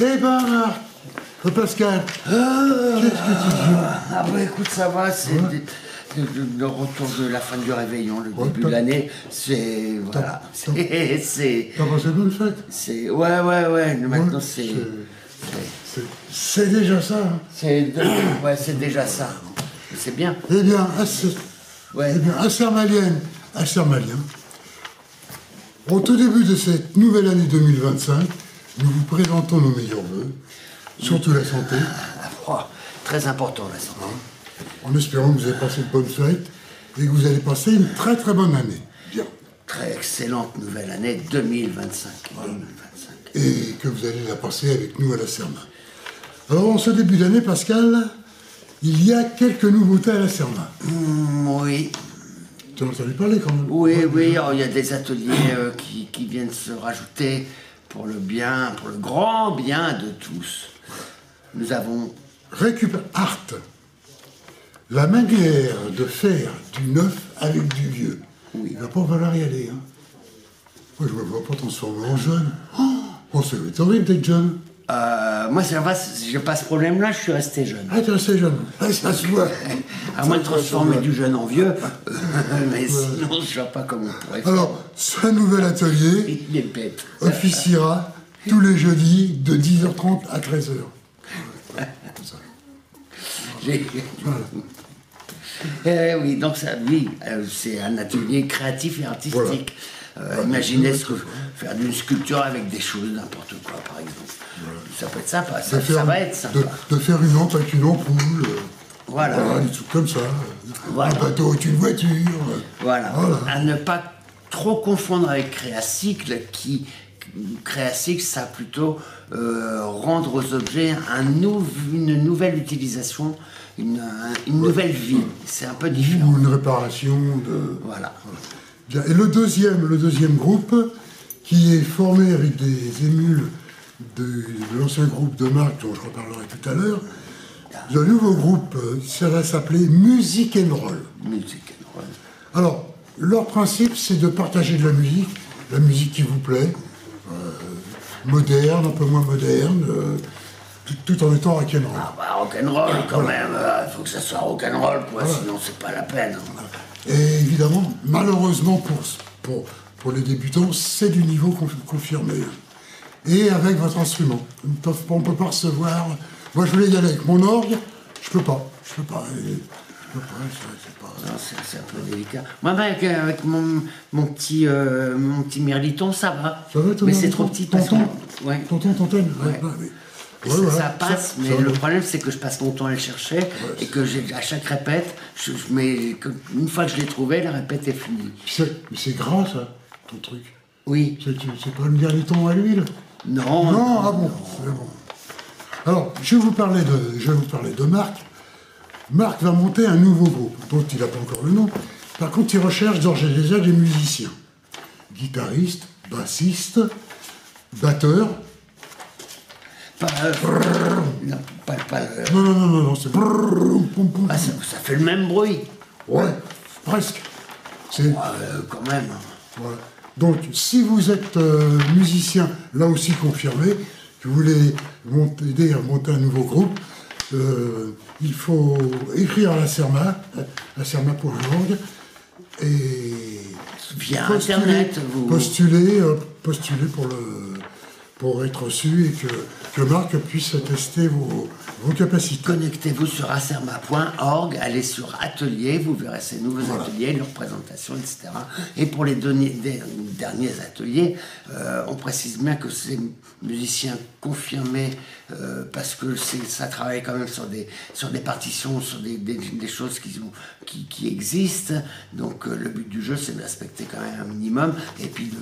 Eh ben, Marc, Pascal, qu'est-ce que tu dis? Ah bah écoute, ça va, c'est le retour de la fin du réveillon, le début de l'année, c'est... Voilà, c'est... T'as passé bonne fête? C'est... Ouais, maintenant c'est... C'est déjà ça, hein. Ouais, c'est déjà ça. C'est bien. Eh bien, Ouais. à Sermalien, au tout début de cette nouvelle année 2025, nous vous présentons nos meilleurs vœux, surtout la santé, Très important, la santé. en espérant que vous avez passé de bonnes fêtes et que vous allez passer une très très bonne année. Bien. Très excellente nouvelle année 2025. Et que vous allez la passer avec nous à la Serma. Alors, en ce début d'année, Pascal, il y a quelques nouveautés à la Serma. Oui. Tu en as entendu parler quand même? Oui, alors, il y a des ateliers qui viennent se rajouter pour le bien, pour le grand bien de tous. Nous avons... Récupère Art. La manière de faire du neuf avec du vieux. Oui. Il va pas falloir y aller. Hein. Moi, je me vois pas transformer en jeune. Oh, c'est horrible d'être jeune. Moi, ça va, j'ai pas ce problème-là, je suis resté jeune. Ah, t'es resté jeune. Ah, ça se voit. À moins de transformer du jeune en vieux, mais sinon, je vois pas comment on pourrait faire. Alors, ce nouvel atelier Il est bête. officiera tous les jeudis de 10h30 à 13h. Voilà. Oui, donc ça, c'est un atelier créatif et artistique. Voilà. Imaginez faire d'une sculpture avec des choses, n'importe quoi, par exemple. Voilà. Ça peut être sympa, ça va être sympa. De faire une lampe avec une ampoule, voilà. des trucs comme ça. Voilà. Un bateau avec une voiture. Voilà. À ne pas trop confondre avec Créacycle, Créacycle, ça plutôt rendre aux objets une nouvelle utilisation, une nouvelle vie. C'est un peu différent. Ou une réparation de... Voilà. Bien. Et le deuxième groupe, qui est formé avec des émules de l'ancien groupe de Marc, dont je reparlerai tout à l'heure, le nouveau groupe, ça va s'appeler Music and Roll. Music and Roll. Alors, leur principe, c'est de partager de la musique qui vous plaît, moderne, un peu moins moderne, tout en étant rock'n'roll. Ah bah rock'n'roll quand même, il faut que ça soit rock'n'roll, sinon c'est pas la peine. Et évidemment, malheureusement pour les débutants, c'est du niveau confirmé. Et avec votre instrument. On ne peut pas recevoir... Moi, je voulais y aller avec mon orgue, je peux pas. C'est pas... Non, c'est un peu délicat. Moi, avec mon petit mirliton, ça va. Ça va, mais c'est trop petit. Tonton, ouais. Ouais, ça passe, mais le problème c'est que je passe mon temps à le chercher et que à chaque répète, une fois que je l'ai trouvé, la répète est finie. Mais c'est gras ça, ton truc. Oui. C'est pas le mirliton à l'huile? Non. Non, ah bon, c'est bon. Alors, je vais vous parler de Marc. Marc va monter un nouveau groupe, dont il n'a pas encore le nom. Par contre, il recherche d'ores et déjà des musiciens. Guitaristes, bassistes, batteurs. Non, c'est... Ça fait le même bruit. Ouais, presque. Quand même. Voilà. Donc, si vous êtes musicien, là aussi confirmé, que vous voulez aider à monter un nouveau groupe, il faut écrire à la serma.org et via Internet, postuler pour être reçu et que Marc puisse tester vos capacités. Connectez-vous sur acerma.org, allez sur Atelier, vous verrez ces nouveaux ateliers, leurs présentations, etc. Et pour les derniers ateliers, on précise bien que ces musiciens confirmés, parce que ça travaille quand même sur des partitions, sur des choses qui existent. Donc le but du jeu, c'est de respecter quand même un minimum, et puis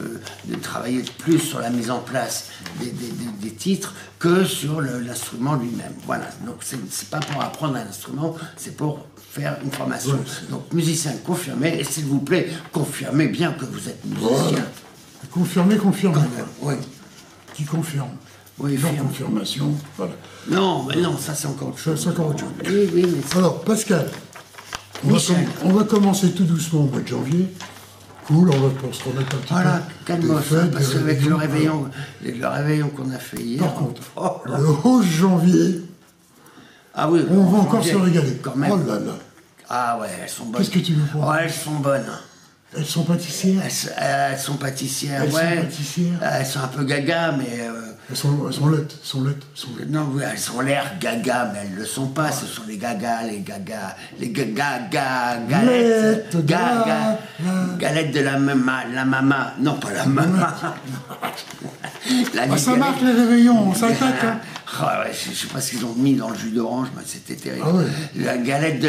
de travailler plus sur la mise en place des titres que sur l'instrument lui-même. Voilà, donc c'est pas pour apprendre un instrument, c'est pour faire une formation. Ouais, donc musicien confirmé, et s'il vous plaît, confirmez bien que vous êtes musicien. Confirmez. Oui. Qui confirme. Oui, confirmation, voilà. Non, mais non, ça c'est encore autre chose. C'est encore autre chose. Oui, mais alors, Pascal, on va commencer tout doucement au mois de janvier cool, on va pour se remettre un petit Voilà, peu. calme-moi des ça, fêtes, parce des qu'avec réveillons. le réveillon qu'on a fait hier. Par contre, oh là. le 11 janvier, Ah oui, on va encore se régaler. Quand même. Oh là là. Ah ouais, elles sont bonnes. Qu'est-ce que tu veux prendre? Ouais, elles sont bonnes. Elles sont pâtissières. Elles sont pâtissières, Elles sont ouais. pâtissières. Elles sont un peu gaga, mais. Elles sont laides. Non, oui, elles ont l'air gaga, mais elles ne le sont pas. Ce sont les gagas, galettes. Galettes de la mama. Non, pas la mama. Ça marque les réveillons, on s'attaque. Hein. Ah ouais, je sais pas ce qu'ils ont mis dans le jus d'orange, mais c'était terrible. Ah ouais. La galette de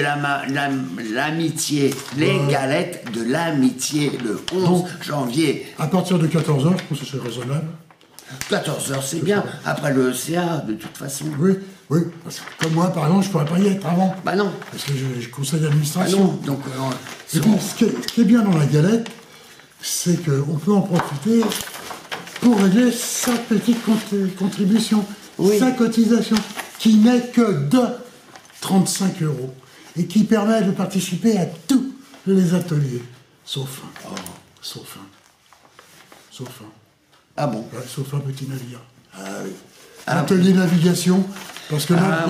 l'amitié. Les galettes de l'amitié, le 11 janvier. À partir de 14h, je pense que c'est raisonnable. 14h, c'est bien. Après le CA, de toute façon. Oui. Parce que comme moi, par exemple, je ne pourrais pas y être avant. Bah non. Parce que je conseil Bah d'administration. non. Donc, Et puis, ce qui est bien dans la galette, c'est qu'on peut en profiter pour régler sa petite contribution, sa cotisation, qui n'est que de 35 € et qui permet de participer à tous les ateliers, sauf un. Sauf un. Ah bon? Ouais, sauf un petit navire. Ah oui. L'atelier navigation, parce que là,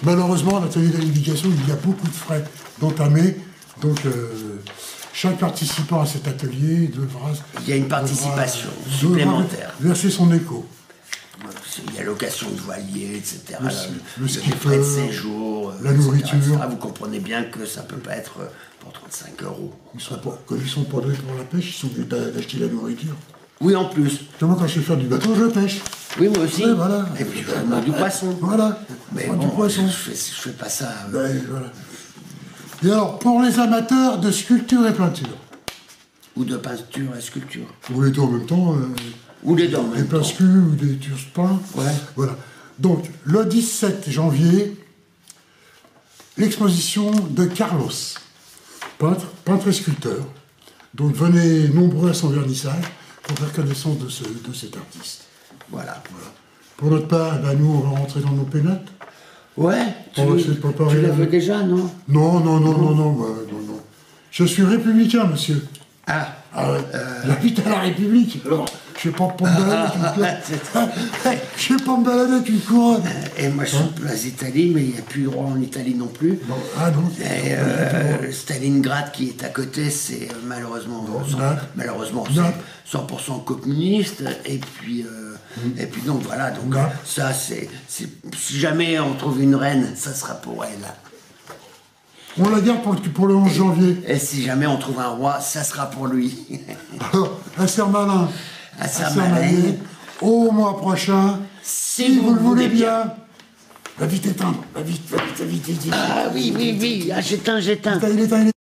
malheureusement, l'atelier de navigation, il y a beaucoup de frais d'entamer. Donc, chaque participant à cet atelier devra... Il y a une participation supplémentaire. Verser son écho. Il y a location de voilier, etc. Le les frais de séjour, la nourriture. etc. Vous comprenez bien que ça ne peut pas être pour 35 €. Comme ils sont pas doués pour la pêche, ils sont obligés d'acheter la nourriture. Oui, en plus. Moi, quand je vais faire du bateau, je pêche. Oui, moi aussi. Ouais, voilà. Et puis, je mange du poisson. Voilà. Mais du bon, poisson. je fais pas ça. Voilà. Et alors, pour les amateurs de sculpture et peinture. Ou de peinture et sculpture. Ou les deux en même temps. Ou les deux en même temps. Des pince-culs ou des turspins. Ouais. Voilà. Donc, le 17 janvier, l'exposition de Carlos, peintre et sculpteur. Donc, venez nombreux à son vernissage pour faire connaissance de cet artiste. Voilà. Pour notre part, nous, on va rentrer dans nos pénates. Ouais, tu l'as l'as fait déjà, non? Non. Je suis républicain, monsieur. Ah ouais. J'habite à la République, alors je ne vais pas me balader avec une couronne. Et moi, je suis place d'Italie, mais il n'y a plus droit en Italie non plus. Non. Et Stalingrad, qui est à côté, c'est malheureusement 100% communiste. Et puis donc voilà, donc ça, c'est si jamais on trouve une reine, ça sera pour elle. On la garde pour le 11 janvier. Et si jamais on trouve un roi, ça sera pour lui. Alors, à Sermalin, au mois prochain, si vous le voulez bien. Va vite éteindre, va vite. Ah oui, j'éteins. Il éteint.